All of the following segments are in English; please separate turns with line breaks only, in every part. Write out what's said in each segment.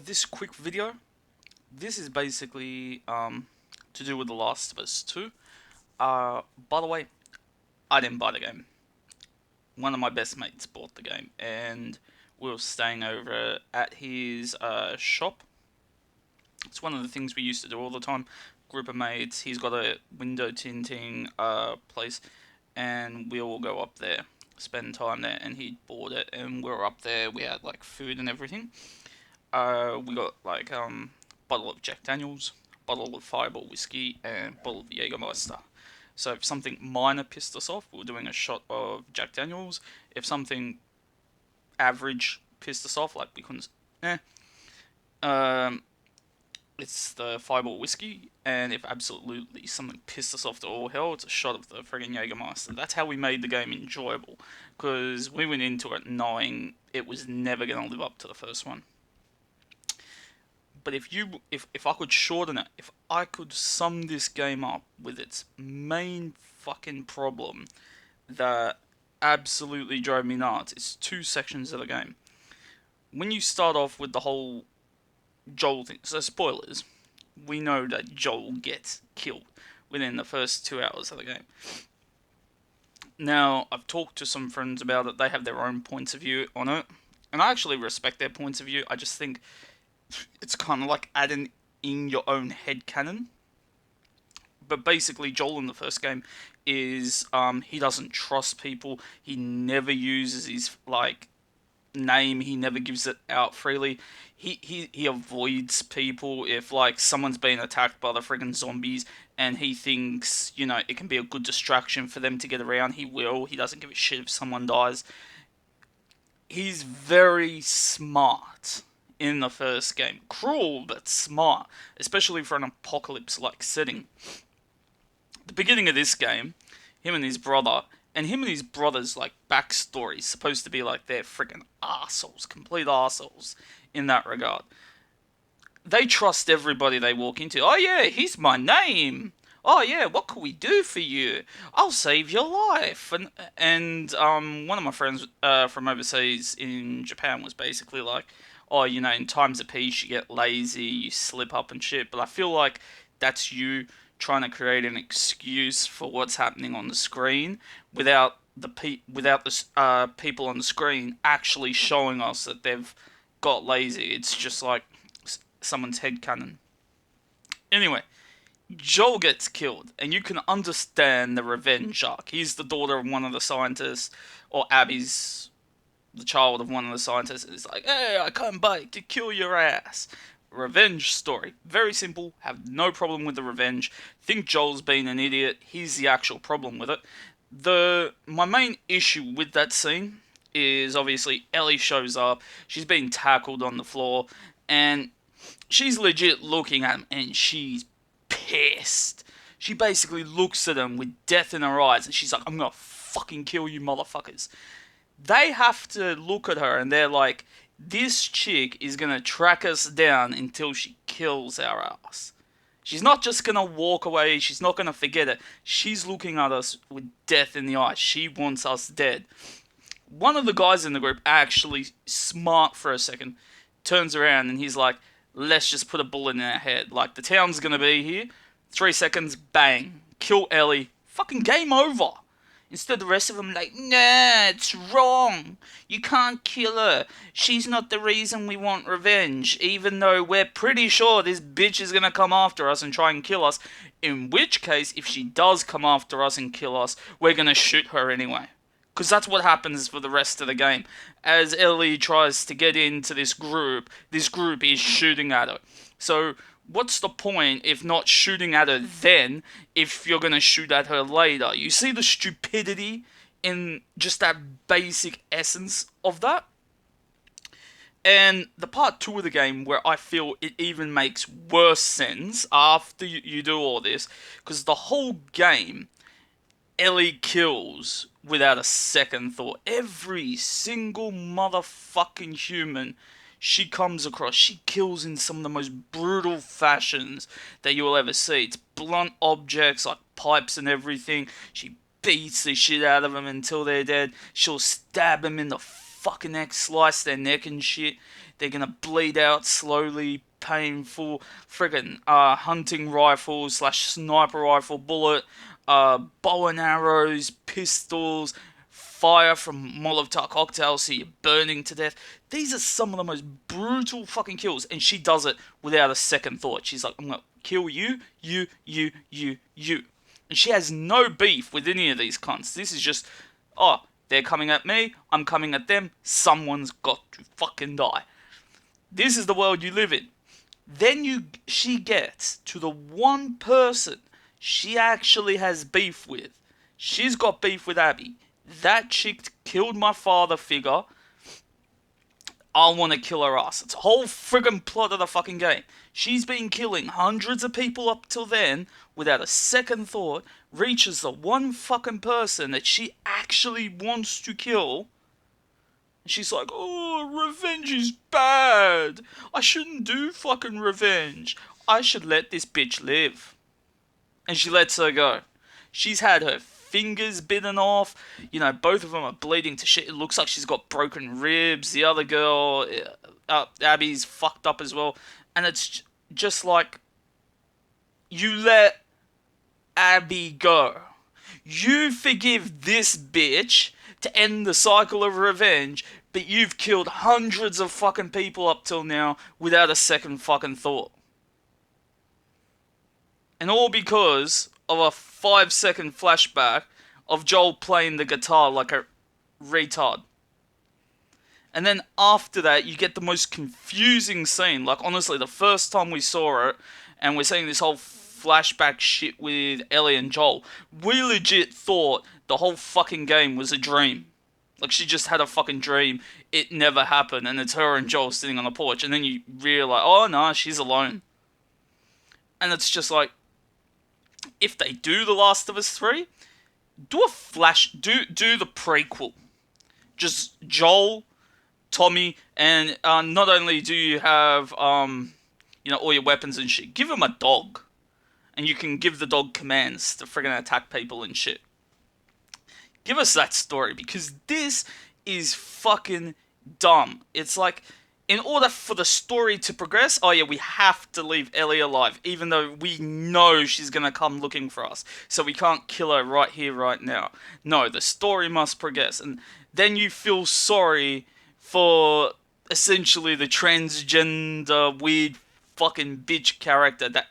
This quick video, this is basically to do with The Last of Us 2. By the way, I didn't buy the game. One of my best mates bought the game, and we were staying over at his shop. It's one of the things we used to do all the time. Group of mates. He's got a window tinting place, and we all go up there, spend time there. And he bought it, and we were up there. We had like food and everything. We got like bottle of Jack Daniels, bottle of Fireball whiskey, and bottle of Jägermeister. So if something minor pissed us off, we were doing a shot of Jack Daniels. If something average pissed us off, like we couldn't, eh, um, it's the Fireball whiskey. And if absolutely something pissed us off to all hell, it's a shot of the friggin' Jägermeister. That's how we made the game enjoyable, because we went into it knowing it was never gonna live up to the first one. But if I could shorten it, if I could sum this game up with its main fucking problem that absolutely drove me nuts, it's two sections of the game. When you start off with the whole Joel thing, so spoilers, we know that Joel gets killed within the first 2 hours of the game. Now, I've talked to some friends about it, they have their own points of view on it, and I actually respect their points of view. I just think it's kind of like adding in your own head canon. But basically, Joel in the first game is he doesn't trust people. He never uses his like name. He never gives it out freely. He avoids people if like someone's being attacked by the friggin' zombies and he thinks, it can be a good distraction for them to get around. He will. He doesn't give a shit if someone dies. He's very smart in the first game. Cruel, but smart, especially for an apocalypse like setting. The beginning of this game, him and his brother, and him and his brother's like backstory is supposed to be like they're freaking assholes, complete assholes in that regard. They trust everybody they walk into. Oh yeah, here's my name. Oh yeah, what can we do for you? I'll save your life. And one of my friends from overseas in Japan was basically like, oh, in times of peace you get lazy, you slip up and shit. But I feel like that's you trying to create an excuse for what's happening on the screen without the people on the screen actually showing us that they've got lazy. It's just like someone's head cannon. Anyway, Joel gets killed, and you can understand the revenge arc. He's the daughter of one of the scientists, or Abby's the child of one of the scientists, and it's like, hey, I come back to kill your ass. Revenge story. Very simple, have no problem with the revenge. Think Joel's been an idiot, he's the actual problem with it. My main issue with that scene is obviously Ellie shows up, she's been tackled on the floor, and she's legit looking at him and she's pissed. She basically looks at him with death in her eyes and she's like, I'm gonna fucking kill you motherfuckers. They have to look at her and they're like, this chick is gonna track us down until she kills our ass. She's not just gonna walk away, she's not gonna forget it. She's looking at us with death in the eyes. She wants us dead. One of the guys in the group, actually smart for a second, turns around and he's like, let's just put a bullet in our head. Like, the town's gonna be here. 3 seconds, bang. Kill Ellie. Fucking game over. Instead, the rest of them like, nah, it's wrong. You can't kill her. She's not the reason we want revenge, even though we're pretty sure this bitch is gonna come after us and try and kill us. In which case, if she does come after us and kill us, we're gonna shoot her anyway. Because that's what happens for the rest of the game. As Ellie tries to get into this group is shooting at her. So, what's the point if not shooting at her then, if you're going to shoot at her later? You see the stupidity in just that basic essence of that? And the part two of the game where I feel it even makes worse sense after you do all this, because the whole game Ellie kills without a second thought. Every single motherfucking human she comes across, she kills in some of the most brutal fashions that you will ever see. It's blunt objects like pipes and everything. She beats the shit out of them until they're dead. She'll stab them in the fucking neck, slice their neck and shit. They're gonna bleed out slowly, painful, friggin' hunting rifle / sniper rifle bullet, bow and arrows, pistols, fire from Molotov cocktails, so you're burning to death. These are some of the most brutal fucking kills, and she does it without a second thought. She's like, I'm gonna kill you, you, you. And she has no beef with any of these cunts. This is just, oh, they're coming at me, I'm coming at them, someone's got to fucking die. This is the world you live in. Then she gets to the one person she actually has beef with. She's got beef with Abby. That chick killed my father figure. I want to kill her ass. It's a whole friggin' plot of the fucking game. She's been killing hundreds of people up till then without a second thought, reaches the one fucking person that she actually wants to kill. She's like, oh, revenge is bad. I shouldn't do fucking revenge. I should let this bitch live. And she lets her go. She's had her fingers bitten off. You know, both of them are bleeding to shit. It looks like she's got broken ribs. The other girl, Abby's fucked up as well. And it's just like, you let Abby go. You forgive this bitch to end the cycle of revenge, but you've killed hundreds of fucking people up till now without a second fucking thought. And all because of a 5-second flashback of Joel playing the guitar like a retard. And then after that, you get the most confusing scene. Like, honestly, the first time we saw it, and we're seeing this whole flashback shit with Ellie and Joel, we legit thought the whole fucking game was a dream. Like, she just had a fucking dream, it never happened, and it's her and Joel sitting on the porch, and then you realize, oh no, she's alone. And it's just like, if they do The Last of Us 3, do the prequel. Just Joel, Tommy, and not only do you have, all your weapons and shit, give him a dog. And you can give the dog commands to friggin' attack people and shit. Give us that story, because this is fucking dumb. It's like, in order for the story to progress, oh yeah, we have to leave Ellie alive, even though we know she's gonna come looking for us. So we can't kill her right here, right now. No, the story must progress. And then you feel sorry for, essentially, the transgender, weird fucking bitch character that,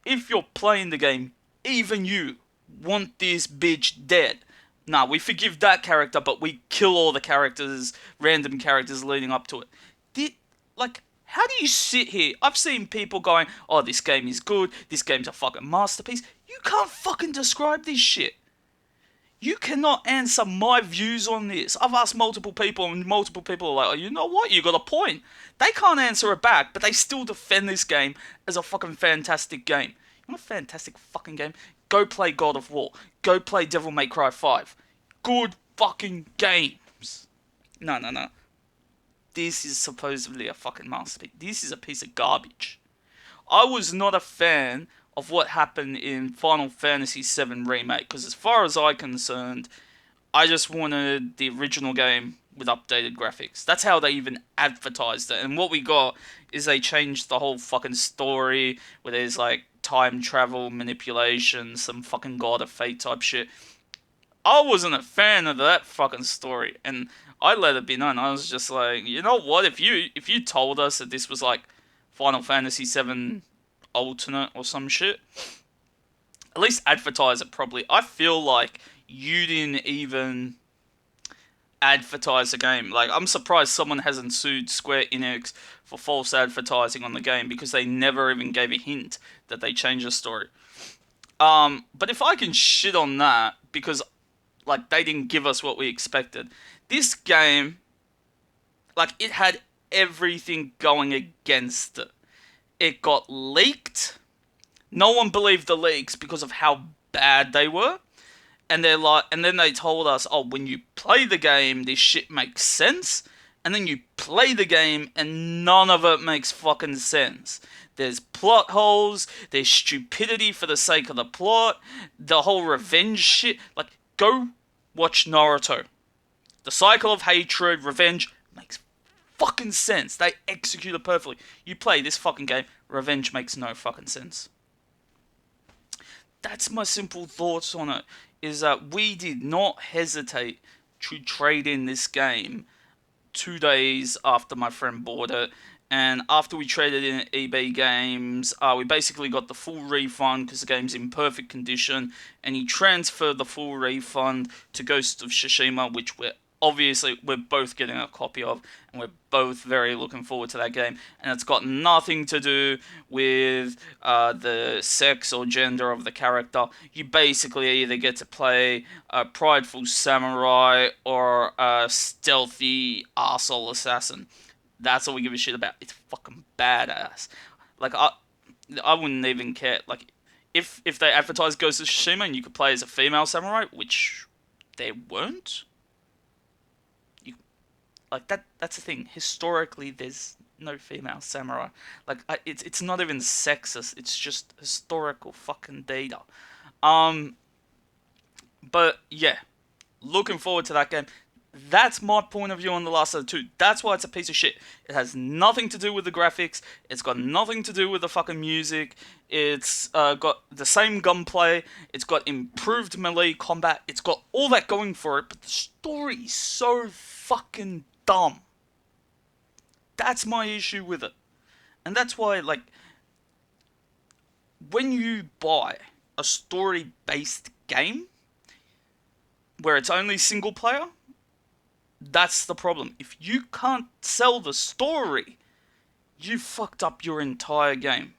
if you're playing the game, even you want this bitch dead. Nah, we forgive that character, but we kill all the characters, random characters leading up to it. How do you sit here? I've seen people going, oh, this game is good, this game's a fucking masterpiece. You can't fucking describe this shit. You cannot answer my views on this. I've asked multiple people, and multiple people are like, oh, you know what? You got a point. They can't answer it back, but they still defend this game as a fucking fantastic game. You want a fantastic fucking game? Go play God of War. Go play Devil May Cry 5. Good fucking games. No. This is supposedly a fucking masterpiece. This is a piece of garbage. I was not a fan of what happened in Final Fantasy VII Remake, because as far as I'm concerned, I just wanted the original game with updated graphics. That's how they even advertised it. And what we got is they changed the whole fucking story, where there's like time travel, manipulation, some fucking God of Fate type shit. I wasn't a fan of that fucking story, and I let it be known. I was just like, you know what? If you told us that this was like Final Fantasy VII Alternate or some shit, at least advertise it properly. I feel like you didn't even advertise the game. Like, I'm surprised someone hasn't sued Square Enix for false advertising on the game, because they never even gave a hint that they changed the story. But if I can shit on that, because like they didn't give us what we expected, this game, like, it had everything going against it. It got leaked. No one believed the leaks because of how bad they were. And then they told us, oh, when you play the game, this shit makes sense. And then you play the game, and none of it makes fucking sense. There's plot holes, there's stupidity for the sake of the plot, the whole revenge shit. Like, go watch Naruto. The cycle of hatred, revenge, makes fucking sense. They execute it perfectly. You play this fucking game, Revenge makes no fucking sense. That's my simple thoughts on it. Is that we did not hesitate to trade in this game 2 days after my friend bought it. And after we traded in at EB Games, we basically got the full refund because the game's in perfect condition. And he transferred the full refund to Ghost of Tsushima, which we're both getting a copy of, and we're both very looking forward to that game. And it's got nothing to do with the sex or gender of the character. You basically either get to play a prideful samurai or a stealthy arsehole assassin. That's all we give a shit about. It's fucking badass. Like, I wouldn't even care. Like, if they advertised Ghost of Tsushima and you could play as a female samurai, which there weren't, like that's the thing. Historically, there's no female samurai. Like, it's not even sexist. It's just historical fucking data. But yeah, looking forward to that game. That's my point of view on The Last of Us 2. That's why it's a piece of shit. It has nothing to do with the graphics. It's got nothing to do with the fucking music. It's got the same gunplay. It's got improved melee combat. It's got all that going for it. But the story is so fucking dumb. That's my issue with it. And that's why, like, when you buy a story-based game where it's only single player, that's the problem. If you can't sell the story, you fucked up your entire game.